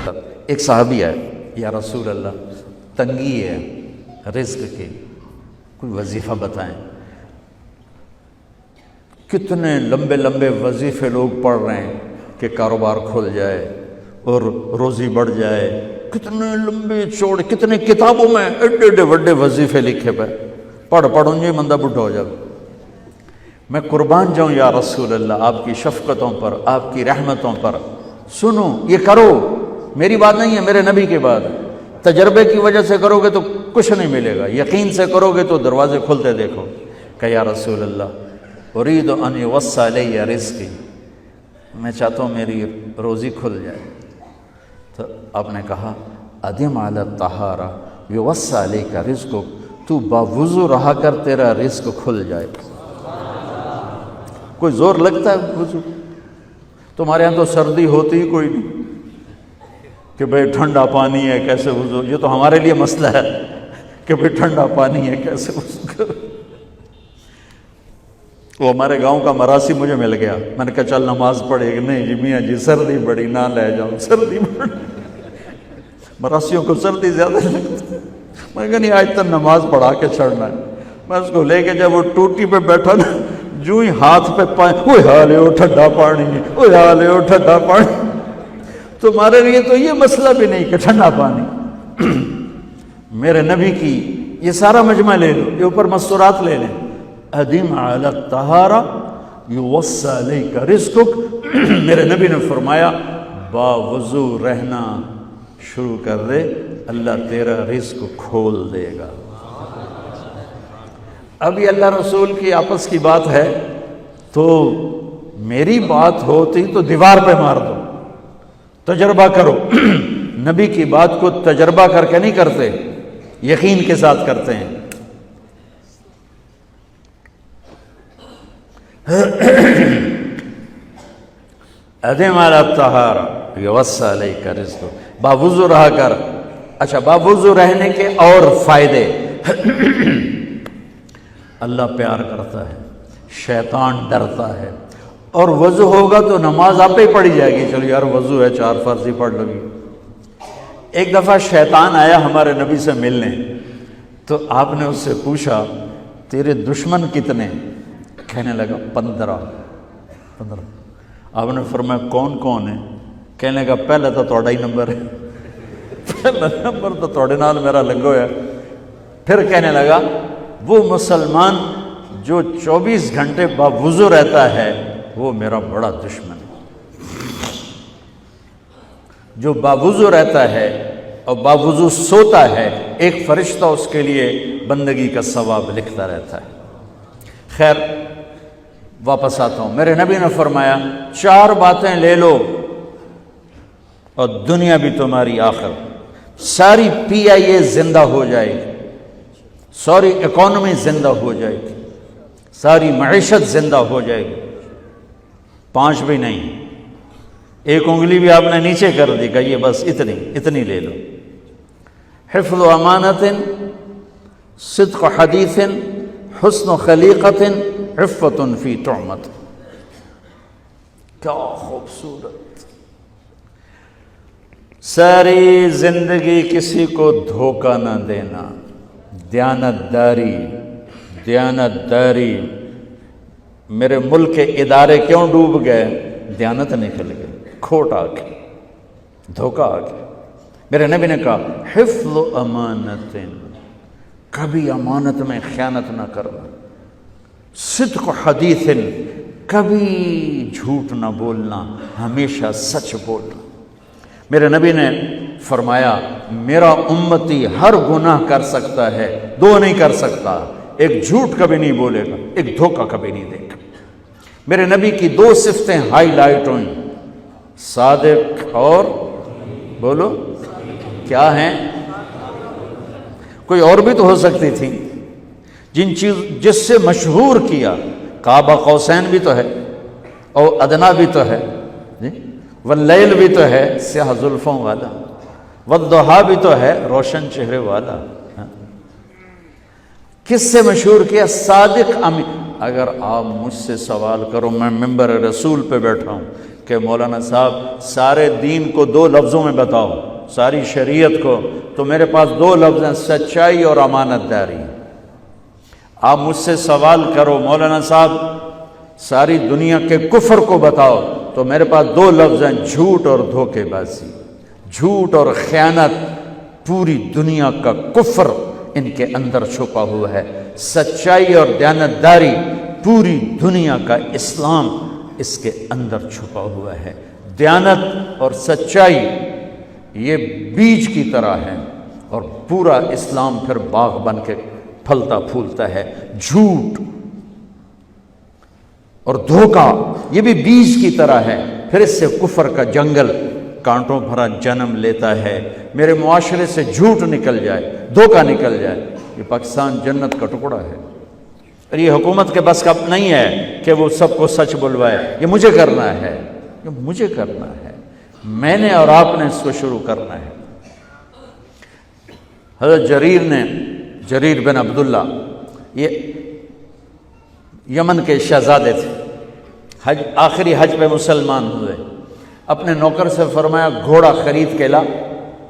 ایک صحابی ہے، یا رسول اللہ تنگی ہے رزق کی، کوئی وظیفہ بتائیں۔ کتنے لمبے لمبے وظیفے لوگ پڑھ رہے ہیں کہ کاروبار کھل جائے اور روزی بڑھ جائے، کتنے لمبے چوڑے، کتنے کتابوں میں ایڈے ایڈے بڑے وظیفے لکھے پہ، پڑھوں یہ مندہ بڈھا ہو جائے۔ میں قربان جاؤں یا رسول اللہ آپ کی شفقتوں پر، آپ کی رحمتوں پر، سنو یہ کرو، میری بات نہیں ہے، میرے نبی کی بات ہے۔ تجربے کی وجہ سے کرو گے تو کچھ نہیں ملے گا، یقین سے کرو گے تو دروازے کھلتے دیکھو۔ کہ یا رسول اللہ ارید ان یوسع علی رزقی، میں چاہتا ہوں میری روزی کھل جائے۔ تو آپ نے کہا ادم علی الطہارہ یوسع علیک رزقک، تو باوضو رہا کر تیرا رزق کھل جائے۔ کوئی زور لگتا ہے وضو؟ تمہارے ہاں تو سردی ہوتی ہی کوئی نہیں کہ بھئی ٹھنڈا پانی ہے کیسے وضو، یہ تو ہمارے لیے مسئلہ ہے کہ بھئی ٹھنڈا پانی ہے کیسے وضو کرو۔ وہ ہمارے گاؤں کا مراسی مجھے مل گیا، میں نے کہا چل نماز پڑھے گی، نہیں جی میاں جی سردی بڑی، نہ لے جاؤں سردی بڑی، مراسیوں کو سردی زیادہ لگتی ہے۔ میں نے کہا نہیں آج تک نماز پڑھا کے چھڑنا ہے۔ میں اس کو لے کے جب وہ ٹوٹی پہ بیٹھا نا، جو ہی ہاتھ پہ پائیں، اوہ حالے ہو ٹھنڈا پانی، اوہ حالے ہو ٹھنڈا پانی۔ تمہارے لیے تو یہ مسئلہ بھی نہیں کہ ٹھنڈا پانی۔ میرے نبی کی یہ سارا مجمع لے لو، یہ اوپر مستورات لے لیں، ادم علی الطہارہ یوسع علیک رزقک، میرے نبی نے فرمایا باوضو رہنا شروع کر دے، اللہ تیرا رزق کھول دے گا۔ اب یہ اللہ رسول کی آپس کی بات ہے تو میری بات ہوتی تو دیوار پہ مار دو، تجربہ کرو۔ نبی کی بات کو تجربہ کر کے نہیں کرتے، یقین کے ساتھ کرتے ہیں۔ ادم علی الطہارہ یوسع علیک رزقک، باوضو رہا کر۔ اچھا باوضو رہنے کے اور فائدے، اللہ پیار کرتا ہے، شیطان ڈرتا ہے، اور وضو ہوگا تو نماز آپ ہی پڑھی جائے گی، چلو یار وضو ہے 4 فرض ہی پڑھ لو گی۔ ایک دفعہ شیطان آیا ہمارے نبی سے ملنے، تو آپ نے اس سے پوچھا تیرے دشمن کتنے؟ کہنے لگا 15۔ آپ نے فرمایا کون کون ہے؟ کہنے لگا پہلا تو تھوڑا ہی نمبر ہے، پہلا نمبر تو تھوڑے نال میرا لگو ہے۔ پھر کہنے لگا وہ مسلمان جو 24 گھنٹے باوضو رہتا ہے وہ میرا بڑا دشمن ہے۔ جو باوضو رہتا ہے اور باوضو سوتا ہے، ایک فرشتہ اس کے لیے بندگی کا ثواب لکھتا رہتا ہے۔ خیر واپس آتا ہوں، میرے نبی نے فرمایا 4 باتیں لے لو اور دنیا بھی تمہاری آخر، ساری PIA زندہ ہو جائے گی، ساری اکانومی زندہ ہو جائے گی، ساری معیشت زندہ ہو جائے گی۔ 5 بھی نہیں، ایک انگلی بھی آپ نے نیچے کر دی، کہ یہ بس اتنی لے لو۔ حفظ و امانت، صدق حدیث، حسن خلیقت، عفت فی طعمت۔ کیا خوبصورت! ساری زندگی کسی کو دھوکہ نہ دینا، دیانت داری۔ میرے ملک کے ادارے کیوں ڈوب گئے؟ دیانت نکل گئی، کھوٹ آ گئی، دھوکہ آ گیا۔ میرے نبی نے کہا حفظ امانت، کبھی امانت میں خیانت نہ کرنا، صدق حدیث، کبھی جھوٹ نہ بولنا، ہمیشہ سچ بولنا۔ میرے نبی نے فرمایا میرا امتی ہر گناہ کر سکتا ہے، 2 نہیں کر سکتا، ایک جھوٹ کبھی نہیں بولے گا، ایک دھوکہ کبھی نہیں دے گا۔ میرے نبی کی 2 صفتیں ہائی لائٹ ہوئیں، صادق اور بولو کیا ہیں؟ کوئی اور بھی تو ہو سکتی تھی، جس سے مشہور کیا، کعبہ قوسین بھی تو ہے، اور ادنا بھی تو ہے، واللیل بھی تو ہے سیاہ زلفوں والا، والضحیٰ بھی تو ہے روشن چہرے والا۔ کس سے مشہور کیا؟ صادق امین۔ اگر آپ مجھ سے سوال کرو، میں ممبر رسول پہ بیٹھا ہوں کہ مولانا صاحب سارے دین کو 2 لفظوں میں بتاؤ، ساری شریعت کو، تو میرے پاس 2 لفظ ہیں، سچائی اور امانت داری۔ آپ مجھ سے سوال کرو مولانا صاحب ساری دنیا کے کفر کو بتاؤ، تو میرے پاس 2 لفظ ہیں، جھوٹ اور دھوکے بازی۔ جھوٹ اور خیانت، پوری دنیا کا کفر ان کے اندر چھپا ہوا ہے، سچائی اور دیانتداری، پوری دنیا کا اسلام اس کے اندر چھپا ہوا ہے۔ دیانت اور سچائی یہ بیج کی طرح ہے، اور پورا اسلام پھر باغ بن کے پھلتا پھولتا ہے۔ جھوٹ اور دھوکہ یہ بھی بیج کی طرح ہے، پھر اس سے کفر کا جنگل کانٹوں بھرا جنم لیتا ہے۔ میرے معاشرے سے جھوٹ نکل جائے، دھوکہ نکل جائے، یہ پاکستان جنت کا ٹکڑا ہے۔ اور یہ حکومت کے بس کا نہیں ہے کہ وہ سب کو سچ بلوائے، یہ مجھے کرنا ہے، یہ مجھے کرنا ہے، میں نے اور آپ نے اس کو شروع کرنا ہے۔ حضرت جریر بن عبداللہ یہ یمن کے شہزادے تھے، آخری حج پہ مسلمان ہوئے، اپنے نوکر سے فرمایا گھوڑا خرید کے لا،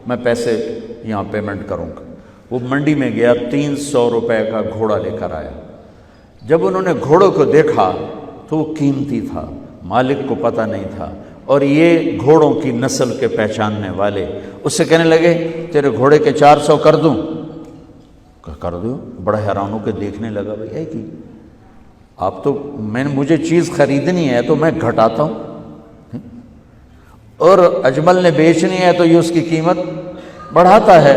میں پیسے یہاں پیمنٹ کروں گا۔ وہ منڈی میں گیا، 300 روپے کا گھوڑا لے کر آیا۔ جب انہوں نے گھوڑوں کو دیکھا تو وہ قیمتی تھا، مالک کو پتہ نہیں تھا، اور یہ گھوڑوں کی نسل کے پہچاننے والے اس سے کہنے لگے تیرے گھوڑے کے 400 کر دوں؟ کر دو۔ بڑا حیران ہو کے دیکھنے لگا، بھائی ہے کہ آپ تو مجھے چیز خریدنی ہے تو میں گھٹاتا ہوں، اور اجمل نے بیچنی ہے تو یہ اس کی قیمت بڑھاتا ہے،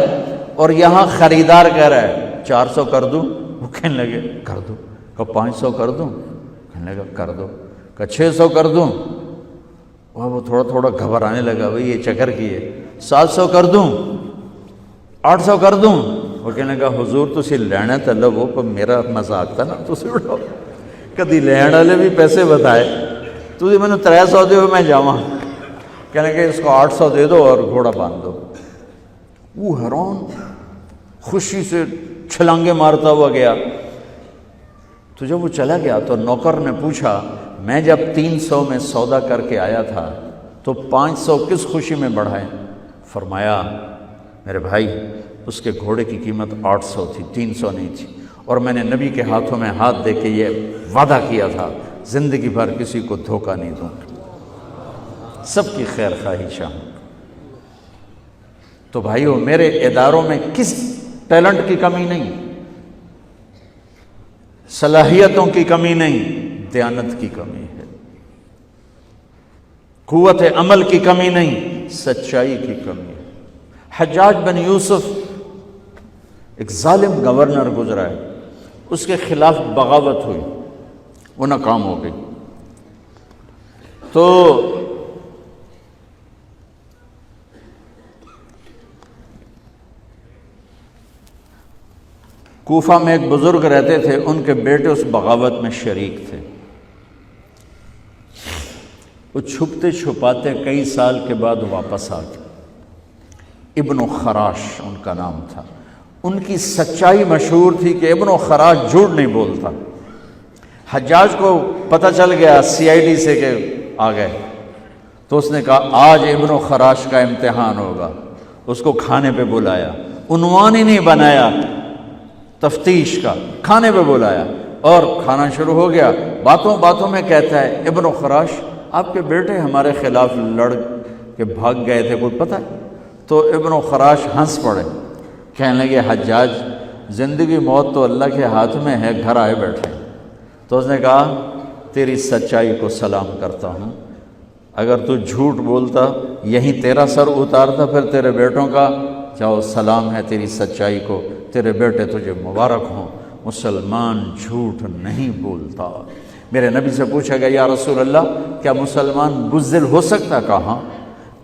اور یہاں خریدار کہہ رہا ہے 400 کر دوں؟ وہ کہنے لگے کر دو۔ کہ 500 کر دوں؟ کہنے لگا کر دو۔ کہ 600 کر دوں؟ وہ تھوڑا تھوڑا گھبرانے لگا، بھائی یہ چکر کی ہے۔ 700 کر دوں؟ 800 کر دوں؟ وہ کہنے لگا حضور تسی لینا تو لو، پر میرا مذاق تھا نا، تسی اڑاؤ، کدی لین والے بھی پیسے بتائے، تسی میں نے 300 دے میں جاواں۔ کہنے لگے اس کو 800 دے دو اور گھوڑا باندھ دو۔ وہ حیران، خوشی سے چھلانگے مارتا ہوا گیا۔ تو جب وہ چلا گیا تو نوکر نے پوچھا میں جب 300 میں سودا کر کے آیا تھا تو 500 کس خوشی میں بڑھائے؟ فرمایا میرے بھائی اس کے گھوڑے کی قیمت 800 تھی، 300 نہیں تھی، اور میں نے نبی کے ہاتھوں میں ہاتھ دے کے یہ وعدہ کیا تھا زندگی بھر کسی کو دھوکہ نہیں دوں، سب کی خیر خواہی چاہوں۔ تو بھائیو میرے اداروں میں کس ٹیلنٹ کی کمی نہیں، صلاحیتوں کی کمی نہیں، دیانت کی کمی ہے، قوت عمل کی کمی نہیں، سچائی کی کمی ہے۔ حجاج بن یوسف ایک ظالم گورنر گزرا ہے، اس کے خلاف بغاوت ہوئی، وہ ناکام ہو گئی۔ تو کوفہ میں ایک بزرگ رہتے تھے، ان کے بیٹے اس بغاوت میں شریک تھے۔ وہ چھپتے چھپاتے کئی سال کے بعد واپس آ گئے۔ ابن خراش ان کا نام تھا۔ ان کی سچائی مشہور تھی کہ ابن خراش جھوٹ نہیں بولتا۔ حجاج کو پتہ چل گیا CID سے کہ آ گئے، تو اس نے کہا آج ابن خراش کا امتحان ہوگا۔ اس کو کھانے پہ بلایا، عنوان ہی نہیں بنایا تفتیش کا، کھانے پہ بلایا اور کھانا شروع ہو گیا۔ باتوں باتوں میں کہتا ہے ابن خراش آپ کے بیٹے ہمارے خلاف لڑ کے بھاگ گئے تھے، کوئی پتہ ہے؟ تو ابن خراش ہنس پڑے، کہنے لگے حجاج زندگی موت تو اللہ کے ہاتھ میں ہے، گھر آئے بیٹھے۔ تو اس نے کہا تیری سچائی کو سلام کرتا ہوں، اگر تو جھوٹ بولتا یہیں تیرا سر اتارتا، پھر تیرے بیٹوں کا چاہو سلام ہے تیری سچائی کو، تیرے بیٹے تجھے مبارک ہوں، مسلمان جھوٹ نہیں بولتا۔ میرے نبی سے پوچھا گیا یا رسول اللہ کیا مسلمان بزدل ہو سکتا؟ کہا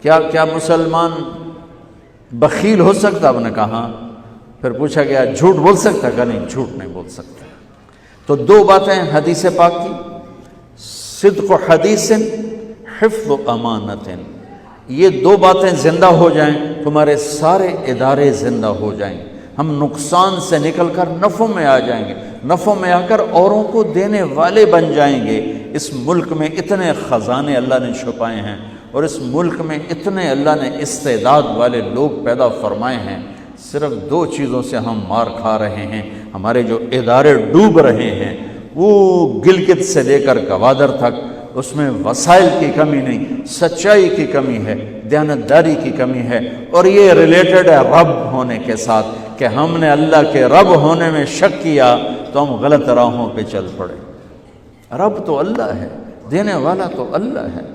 کیا مسلمان بخیل ہو سکتا؟ آپ نے کہا۔ پھر پوچھا گیا جھوٹ بول سکتا؟ کہا نہیں، جھوٹ نہیں بول سکتا۔ تو 2 باتیں حدیث پاک کی، صدق و حدیث، حفظ و امانت، یہ 2 باتیں زندہ ہو جائیں تمہارے سارے ادارے زندہ ہو جائیں۔ ہم نقصان سے نکل کر نفع میں آ جائیں گے، نفع میں آ کر اوروں کو دینے والے بن جائیں گے۔ اس ملک میں اتنے خزانے اللہ نے چھپائے ہیں، اور اس ملک میں اتنے اللہ نے استعداد والے لوگ پیدا فرمائے ہیں۔ صرف 2 چیزوں سے ہم مار کھا رہے ہیں، ہمارے جو ادارے ڈوب رہے ہیں، وہ گلگت سے لے کر گوادر تک، اس میں وسائل کی کمی نہیں، سچائی کی کمی ہے، دیانتداری کی کمی ہے، اور یہ ریلیٹڈ ہے رب ہونے کے ساتھ، کہ ہم نے اللہ کے رب ہونے میں شک کیا تو ہم غلط راہوں پہ چل پڑے۔ رب تو اللہ ہے، دینے والا تو اللہ ہے۔